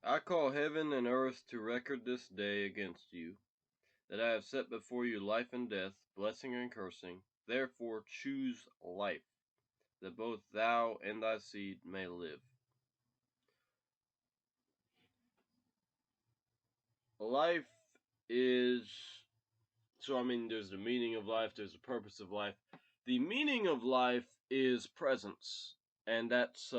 I call heaven and earth to record this day against you, that I have set before you life and death, blessing and cursing. Therefore choose life, that both thou and thy seed may live. Life is, there's the meaning of life, there's the purpose of life. The meaning of life is presence, and that's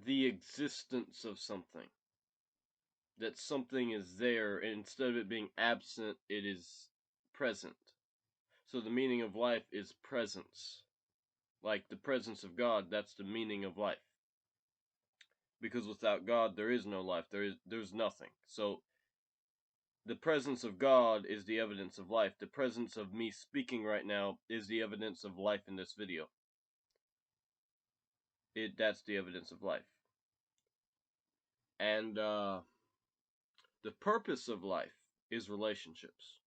the existence of something. That something is there, and instead of it being absent, it is present. So the meaning of life is presence. Like the presence of God, that's the meaning of life. Because without God, there is no life. There's nothing. So the presence of God is the evidence of life. The presence of me speaking right now is the evidence of life in this video. That's the evidence of life. And the purpose of life is relationships.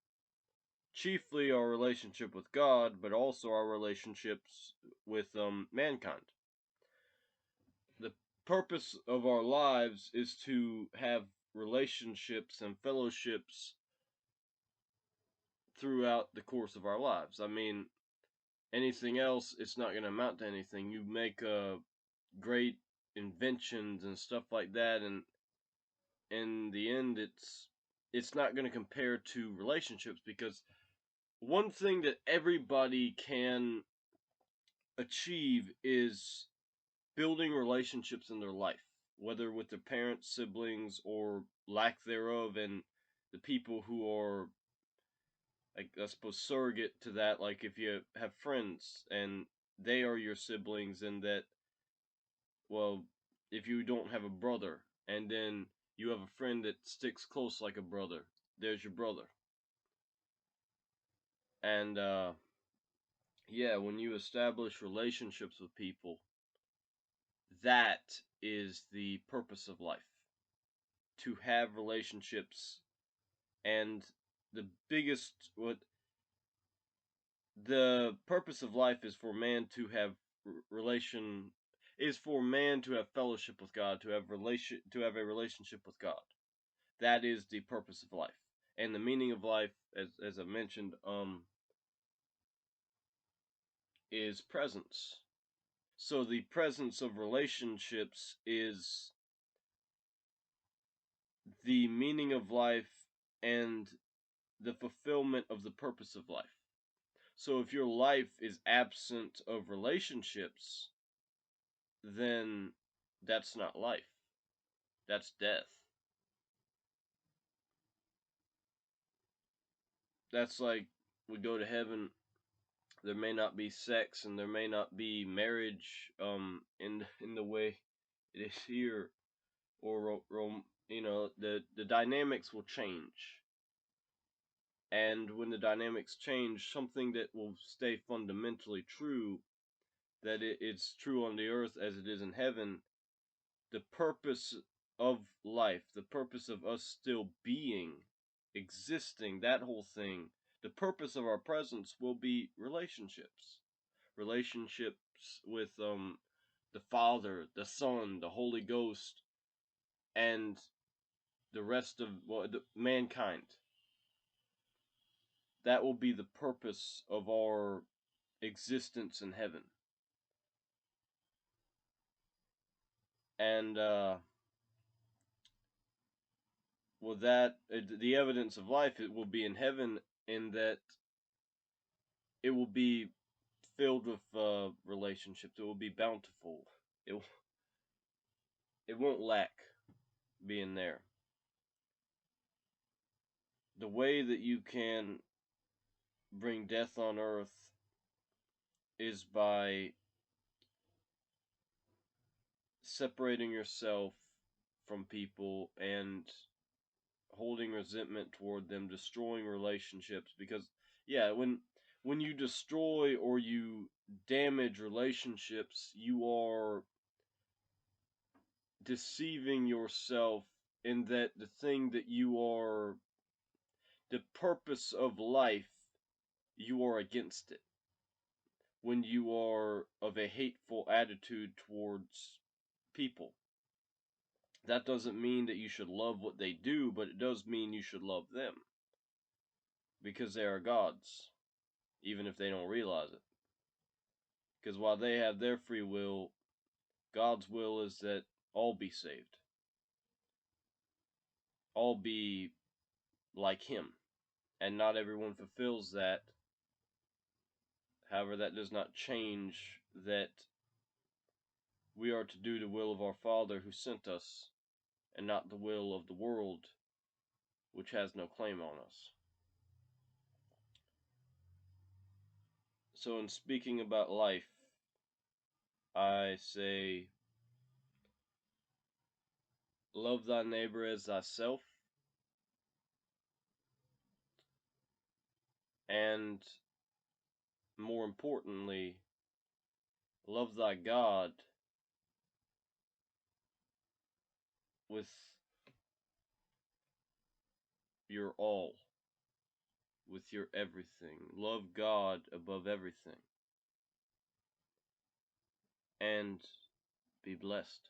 Chiefly our relationship with God, but also our relationships with mankind. The purpose of our lives is to have relationships and fellowships throughout the course of our lives. I mean, anything else, it's not going to amount to anything. You make great inventions and stuff like that, and in the end, it's not going to compare to relationships, because one thing that everybody can achieve is building relationships in their life, whether with their parents, siblings, or lack thereof, and the people who are, I suppose, surrogate to that. Like if you have friends and they are your siblings, and that, well, if you don't have a brother and then you have a friend that sticks close like a brother, there's your brother. And yeah, when you establish relationships with people, that is the purpose of life. To have relationships, and the purpose of life is for man to have for man to have fellowship with God, to have a relationship with God. That is the purpose of life. And the meaning of life, as I mentioned, is presence. So the presence of relationships is the meaning of life and the fulfillment of the purpose of life. So if your life is absent of relationships, then that's not life. That's death. That's like we go to heaven, there may not be sex and there may not be marriage in the way it is here, or the dynamics will change. And when the dynamics change, something that will stay fundamentally true, that it's true on the earth as it is in heaven, the purpose of life, the purpose of us still being, existing, that whole thing, the purpose of our presence will be relationships. Relationships with the Father, the Son, the Holy Ghost, and the rest of mankind. That will be the purpose of our existence in heaven. And the evidence of life, it will be in heaven, in that it will be filled with relationships. It will be bountiful. It won't lack being there. The way that you can bring death on earth is by separating yourself from people and holding resentment toward them, destroying relationships. Because yeah, when you destroy or you damage relationships, you are deceiving yourself in that the thing that you are, the purpose of life, you are against it. When you are of a hateful attitude towards people. That doesn't mean that you should love what they do, but it does mean you should love them. Because they are God's, even if they don't realize it. Because while they have their free will, God's will is that all be saved. All be like Him. And not everyone fulfills that. However, that does not change that we are to do the will of our Father who sent us, and not the will of the world, which has no claim on us. So in speaking about life, I say, love thy neighbor as thyself, and more importantly, love thy God with your all, with your everything. Love God above everything. And be blessed.